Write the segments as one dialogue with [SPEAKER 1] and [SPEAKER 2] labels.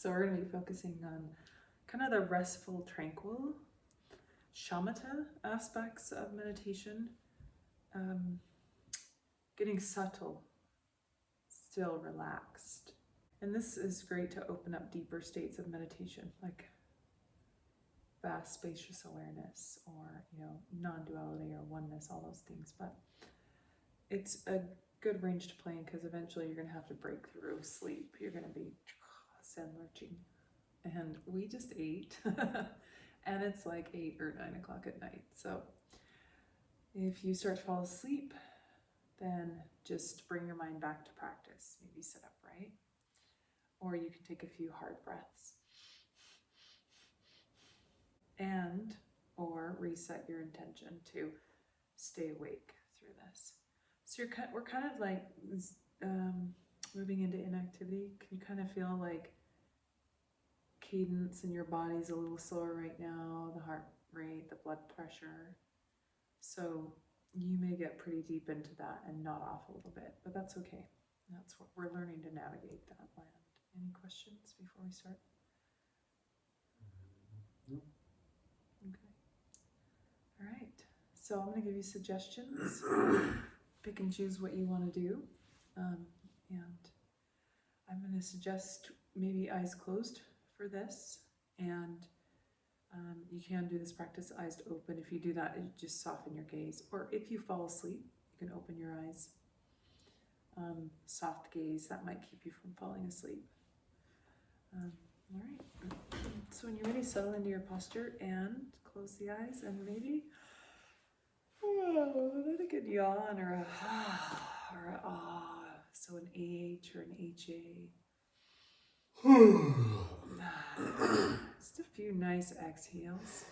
[SPEAKER 1] So we're going to be focusing on kind of the restful, tranquil, shamatha aspects of meditation, getting subtle, still relaxed. And this is great to open up deeper states of meditation, like vast, spacious awareness, or non-duality or oneness, all those things. But it's a good range to play in because eventually you're going to have to break through sleep. You're going to be Zen lurching. And we just ate, and it's like 8 or 9 o'clock at night. So if you start to fall asleep, then just bring your mind back to practice. Maybe sit upright, or you can take a few hard breaths, and or reset your intention to stay awake through this. So we're kind of like moving into inactivity. Can you kind of feel like cadence in your body's a little slower right now, the heart rate, the blood pressure? So you may get pretty deep into that and nod off a little bit, but that's okay. That's what we're learning to navigate that land. Any questions before we start?
[SPEAKER 2] No.
[SPEAKER 1] Okay. All right. So I'm going to give you suggestions. Pick and choose what you want to do. And I'm going to suggest maybe eyes closed for this. And you can do this practice eyes open. If you do that, you just soften your gaze. Or if you fall asleep, you can open your eyes. Soft gaze, that might keep you from falling asleep. All right. So when you're ready, settle into your posture and close the eyes, and maybe let a good yawn or a or a ah. So an AH or an HA. Just a few nice exhales.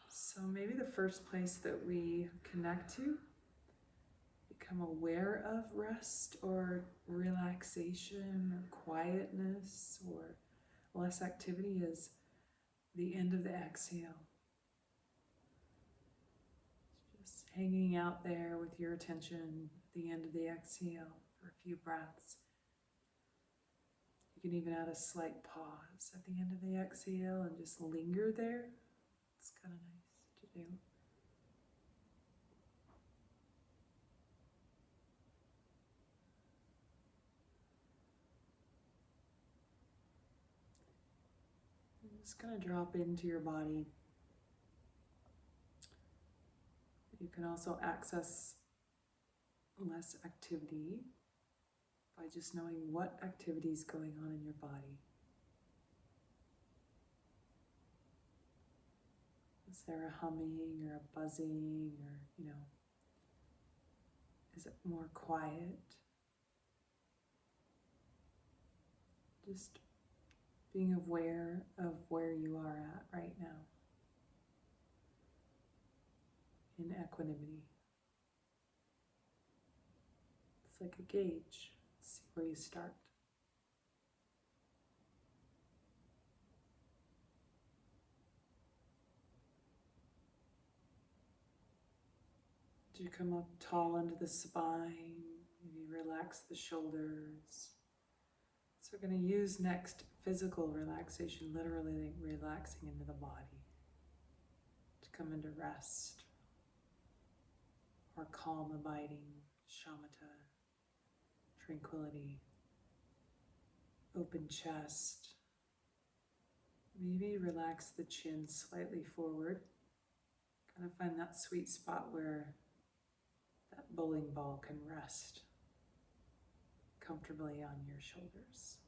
[SPEAKER 1] So maybe the first place that we connect to, become aware of rest or relaxation or quietness or less activity is the end of the exhale. Just hanging out there with your attention at the end of the exhale for a few breaths. You can even add a slight pause at the end of the exhale and just linger there. It's kind of nice to do. I'm just going to drop into your body. You can also access less activity by just knowing what activity is going on in your body. Is there a humming or a buzzing, or, is it more quiet? Just being aware of where you are at right now in equanimity. It's like a gauge. See where you start. Do you come up tall into the spine? Maybe relax the shoulders. So we're going to use next physical relaxation, literally relaxing into the body to come into rest or calm abiding, shamatha, tranquility, open chest. Maybe relax the chin slightly forward. Kind of find that sweet spot where that bowling ball can rest comfortably on your shoulders.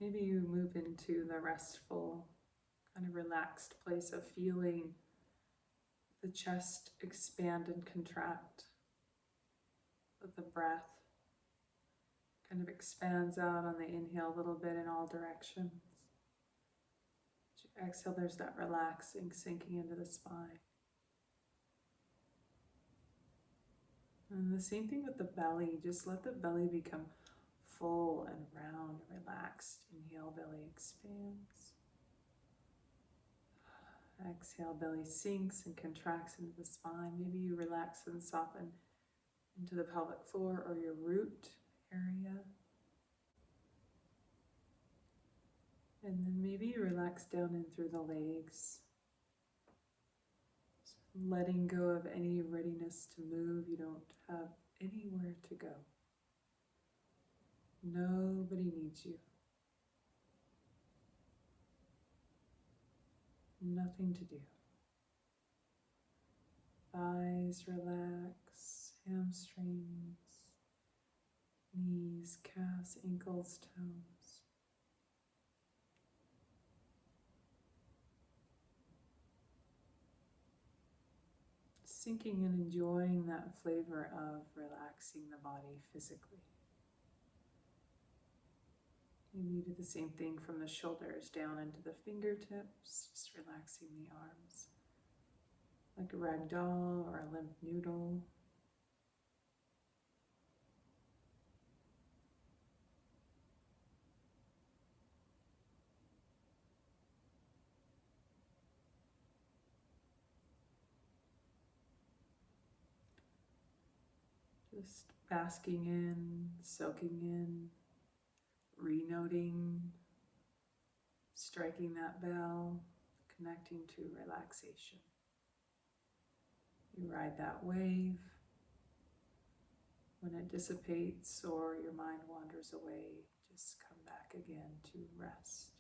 [SPEAKER 1] Maybe you move into the restful, kind of relaxed place of feeling the chest expand and contract with the breath. Kind of expands out on the inhale a little bit in all directions. As you exhale, there's that relaxing, sinking into the spine. And the same thing with the belly. Just let the belly become full and round, relaxed. Inhale, belly expands. Exhale, belly sinks and contracts into the spine. Maybe you relax and soften into the pelvic floor or your root area. And then maybe you relax down in through the legs, letting go of any readiness to move. You don't have anywhere to go. Nobody needs you. Nothing to do. Thighs relax, hamstrings, knees, calves, ankles, toes. Sinking and enjoying that flavor of relaxing the body physically. Maybe you do the same thing from the shoulders down into the fingertips, just relaxing the arms. Like a rag doll or a limp noodle. Just basking in, soaking in, re-noting, striking that bell, connecting to relaxation. You ride that wave. When it dissipates or your mind wanders away, just come back again to rest,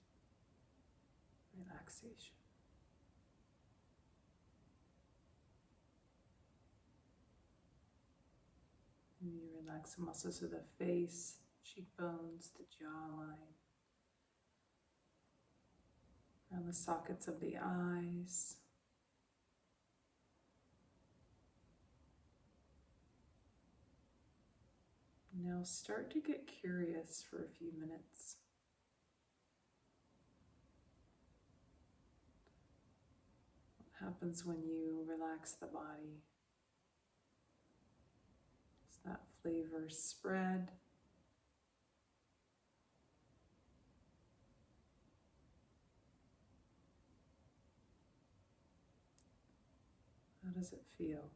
[SPEAKER 1] relaxation. And you relax the muscles of the face, cheekbones, the jawline, around the sockets of the eyes. Now start to get curious for a few minutes. What happens when you relax the body? Does that flavor spread? How does it feel?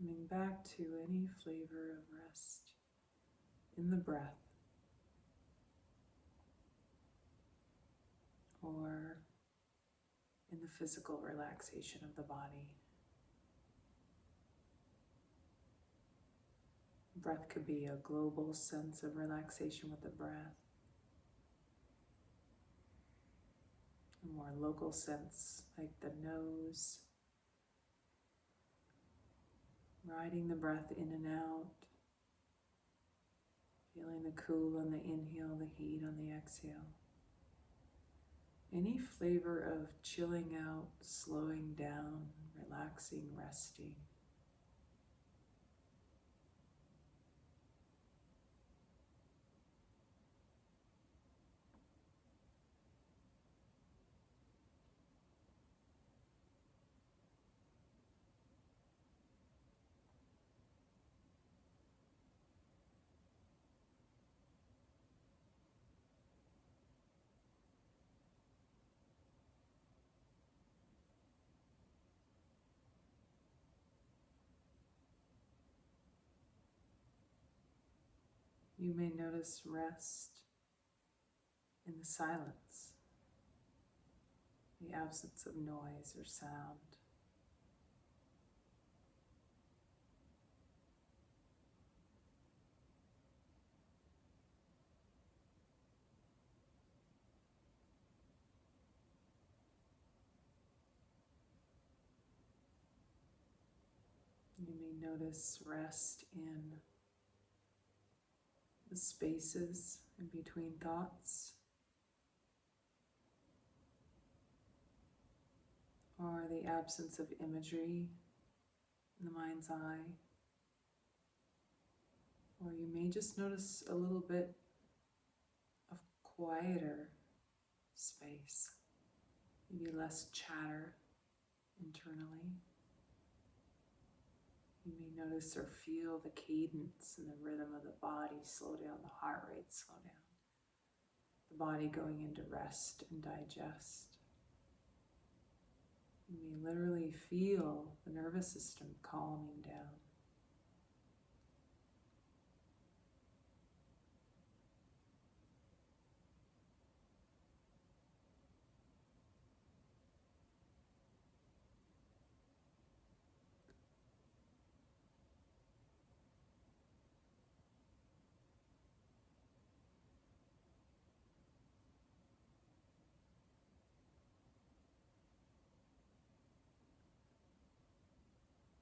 [SPEAKER 1] Coming back to any flavor of rest in the breath or in the physical relaxation of the body. Breath could be a global sense of relaxation with the breath, a more local sense like the nose, riding the breath in and out, feeling the cool on the inhale, the heat on the exhale. Any flavor of chilling out, slowing down, relaxing, resting. You may notice rest in the silence, the absence of noise or sound. notice rest in the spaces in between thoughts, or the absence of imagery in the mind's eye. Or you may just notice a little bit of quieter space, maybe less chatter internally. You may notice or feel the cadence and the rhythm of the body slow down, the heart rate slow down, the body going into rest and digest. You may literally feel the nervous system calming down.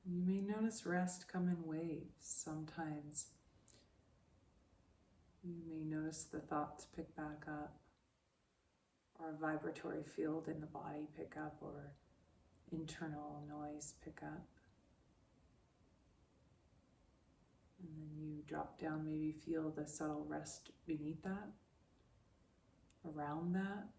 [SPEAKER 1] You may notice rest come in waves. Sometimes you may notice the thoughts pick back up, or a vibratory field in the body pick up, or internal noise pick up. And then you drop down, maybe feel the subtle rest beneath that, around that.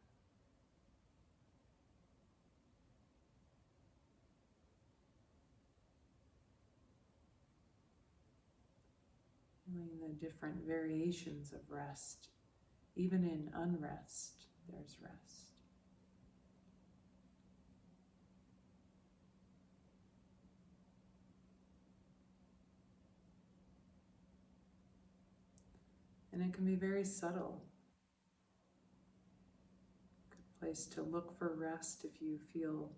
[SPEAKER 1] Feeling the different variations of rest. Even in unrest, there's rest. And it can be very subtle. Good place to look for rest if you feel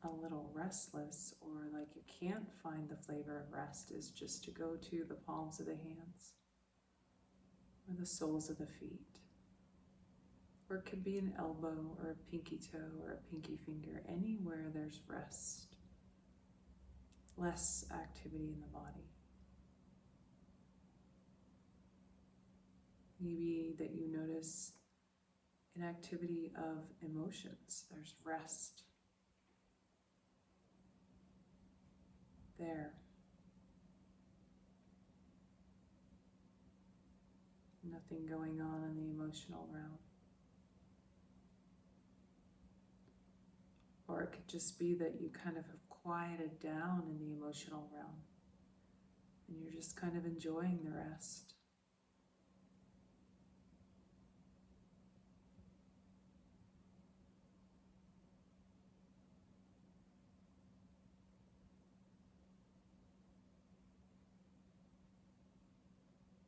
[SPEAKER 1] a little restless or like you can't find the flavor of rest is just to go to the palms of the hands or the soles of the feet. Or it could be an elbow or a pinky toe or a pinky finger, anywhere there's rest, less activity in the body. Maybe that you notice an activity of emotions, there's rest there. Nothing going on in the emotional realm. Or it could just be that you kind of have quieted down in the emotional realm and you're just kind of enjoying the rest.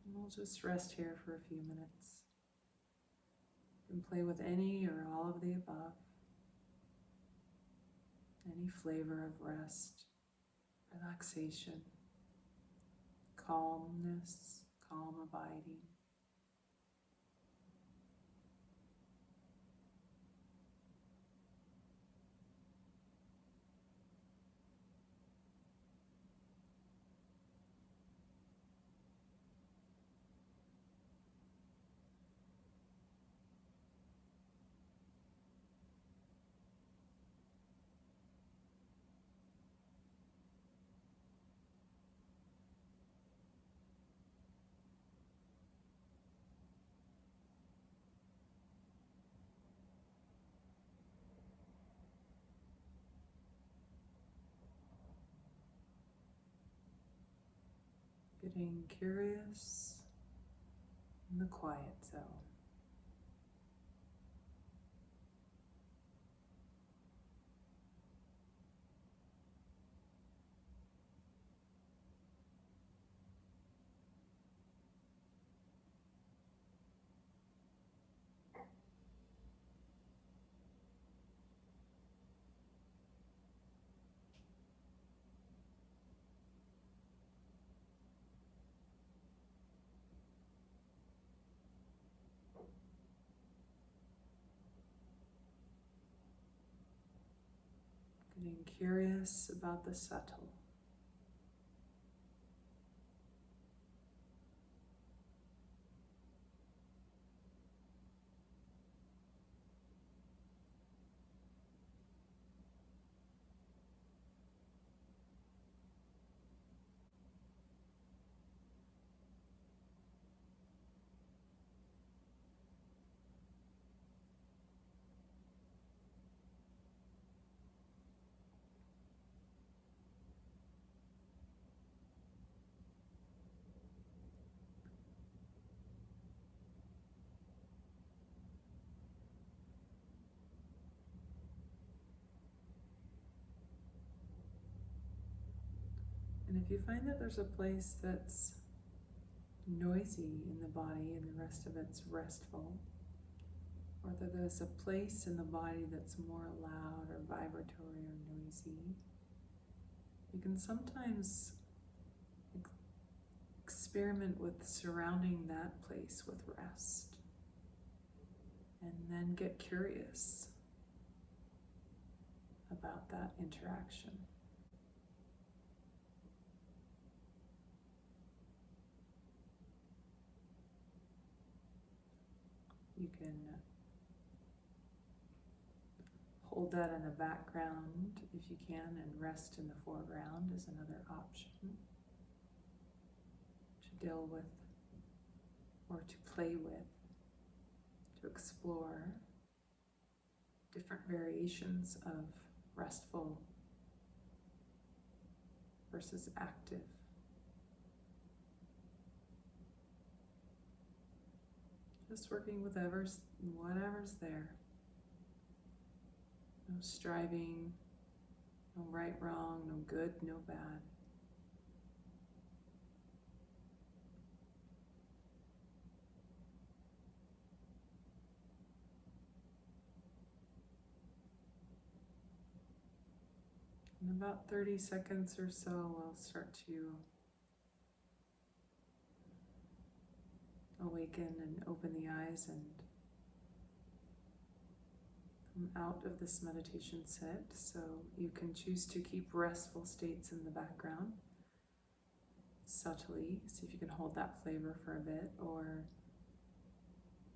[SPEAKER 1] And we'll just rest here for a few minutes. You can play with any or all of the above. Any flavor of rest, relaxation, calmness, calm abiding. Getting curious in the quiet zone. Getting curious about the subtle. And if you find that there's a place that's noisy in the body and the rest of it's restful, or that there's a place in the body that's more loud or vibratory or noisy, you can sometimes experiment with surrounding that place with rest, and then get curious about that interaction. You can hold that in the background if you can, and rest in the foreground is another option to deal with or to play with, to explore different variations of restful versus active. Just working with whatever's there. No striving, no right, wrong, no good, no bad. In about 30 seconds or so, we'll start to awaken and open the eyes and come out of this meditation sit. So you can choose to keep restful states in the background subtly, see if you can hold that flavor for a bit, or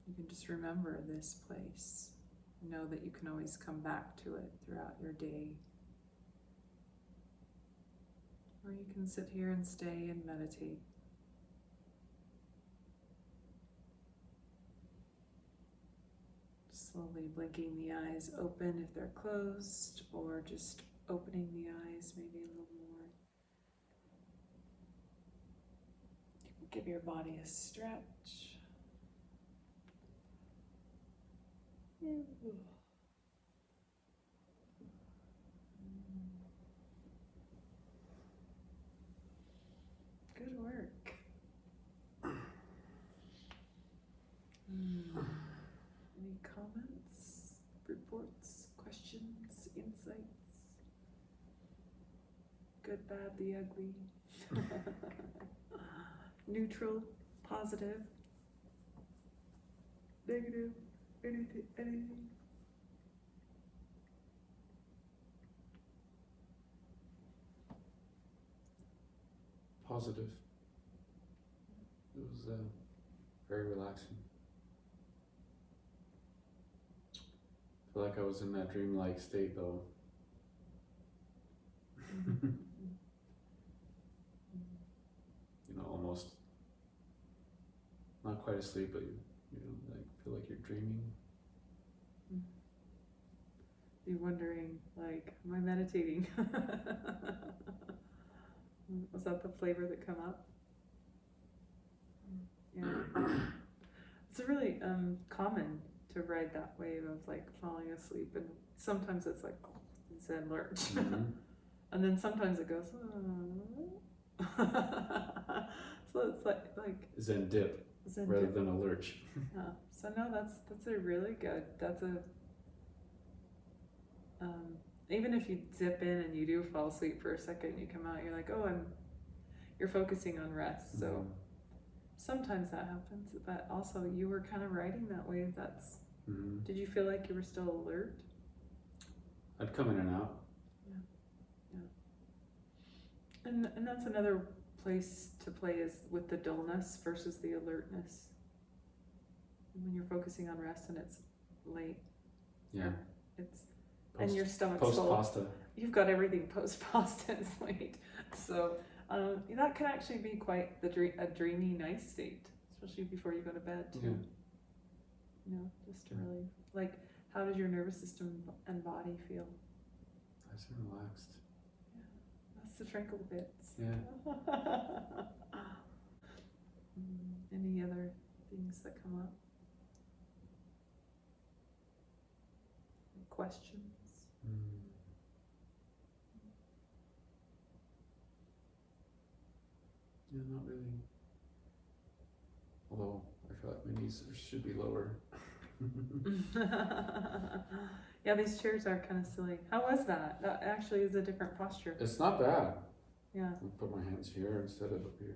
[SPEAKER 1] you can just remember this place. Know that you can always come back to it throughout your day. Or you can sit here and stay and meditate. Slowly blinking the eyes open if they're closed, or just opening the eyes maybe a little more. Give your body a stretch. Good work. Any comments, reports, questions, insights? Good, bad, the ugly. Neutral, positive, negative, anything.
[SPEAKER 2] Positive. It was very relaxing. I feel like I was in that dreamlike state though. You know, almost not quite asleep, but you know, like feel like you're dreaming.
[SPEAKER 1] You're wondering, like, am I meditating? Was that the flavor that come up? Yeah. It's really common to ride that wave of like falling asleep, and sometimes it's like Zen lurch. And then sometimes it goes so it's like
[SPEAKER 2] Zen dip rather than a lurch.
[SPEAKER 1] Yeah. So no, that's a really good, that's a even if you dip in and you do fall asleep for a second, you come out, you're like, oh, you're focusing on rest. So sometimes that happens, but also you were kind of riding that wave. Did you feel like you were still alert?
[SPEAKER 2] I'd come in and out.
[SPEAKER 1] Yeah. And that's another place to play is with the dullness versus the alertness. When you're focusing on rest and it's late,
[SPEAKER 2] Yeah.
[SPEAKER 1] it's and your stomach's
[SPEAKER 2] Post
[SPEAKER 1] full.
[SPEAKER 2] pasta.
[SPEAKER 1] You've got everything post pasta, it's late. So that can actually be quite a dreamy, nice state, especially before you go to bed too.
[SPEAKER 2] Yeah.
[SPEAKER 1] You know, just to really like, how does your nervous system and body feel?
[SPEAKER 2] Nice and relaxed.
[SPEAKER 1] That's the tranquil bits.
[SPEAKER 2] Yeah.
[SPEAKER 1] Any other things that come up? Questions?
[SPEAKER 2] Yeah, not really. Although I feel like my knees should be lower.
[SPEAKER 1] Yeah, these chairs are kind of silly. How was that? That actually is a different posture.
[SPEAKER 2] It's not bad.
[SPEAKER 1] Yeah.
[SPEAKER 2] I put my hands here instead of up here.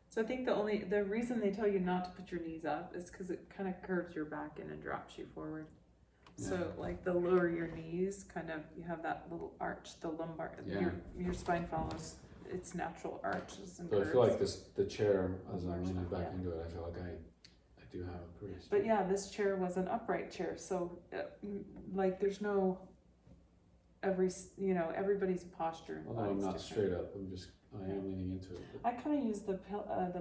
[SPEAKER 1] So I think the reason they tell you not to put your knees up is because it kind of curves your back in and drops you forward.
[SPEAKER 2] Yeah.
[SPEAKER 1] So like the lower your knees, kind of you have that little arch, the lumbar,
[SPEAKER 2] Yeah.
[SPEAKER 1] your spine follows its natural arches and
[SPEAKER 2] So I
[SPEAKER 1] curves.
[SPEAKER 2] feel like the chair, as I'm leaning back
[SPEAKER 1] Yeah.
[SPEAKER 2] into it, I feel like I do have a pretty.
[SPEAKER 1] But yeah, this chair was an upright chair, so like there's no everybody's posture.
[SPEAKER 2] Although I'm
[SPEAKER 1] is
[SPEAKER 2] not
[SPEAKER 1] different.
[SPEAKER 2] straight up, I am leaning into it.
[SPEAKER 1] I kind of used the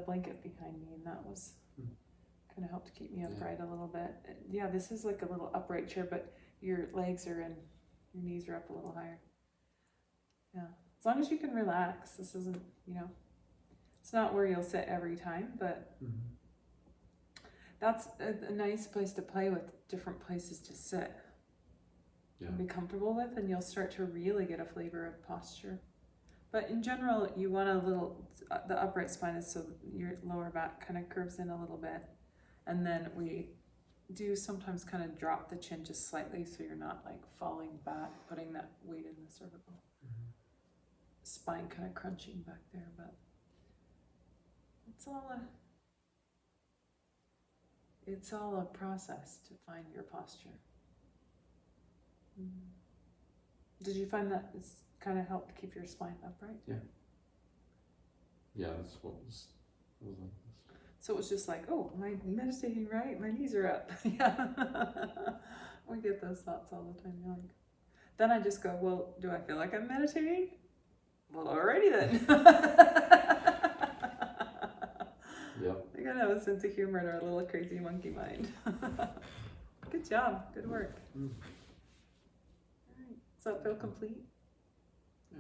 [SPEAKER 1] blanket behind me, and that was kind of helped keep me
[SPEAKER 2] Yeah.
[SPEAKER 1] upright a little bit. Yeah, this is like a little upright chair, but your legs are in, your knees are up a little higher. Yeah, as long as you can relax. This isn't, it's not where you'll sit every time, but that's a nice place to play with, different places to sit.
[SPEAKER 2] Yeah.
[SPEAKER 1] And be comfortable with, and you'll start to really get a flavor of posture. But in general, you want the upright spine is so your lower back kind of curves in a little bit. And then we do sometimes kind of drop the chin just slightly so you're not like falling back, putting that weight in the cervical. Spine kind of crunching back there, but it's all a process to find your posture. Did you find that it's kind of helped keep your spine upright?
[SPEAKER 2] Yeah, that's what was like this.
[SPEAKER 1] So it was just like, oh, am I meditating right? My knees are up. Yeah. We get those thoughts all the time. You're like, then I just go, well, do I feel like I'm meditating? Well, alrighty then.
[SPEAKER 2] Yep.
[SPEAKER 1] We gotta have a sense of humor in our little crazy monkey mind. Good job. Good work. All right. Does that feel complete?
[SPEAKER 2] Yeah.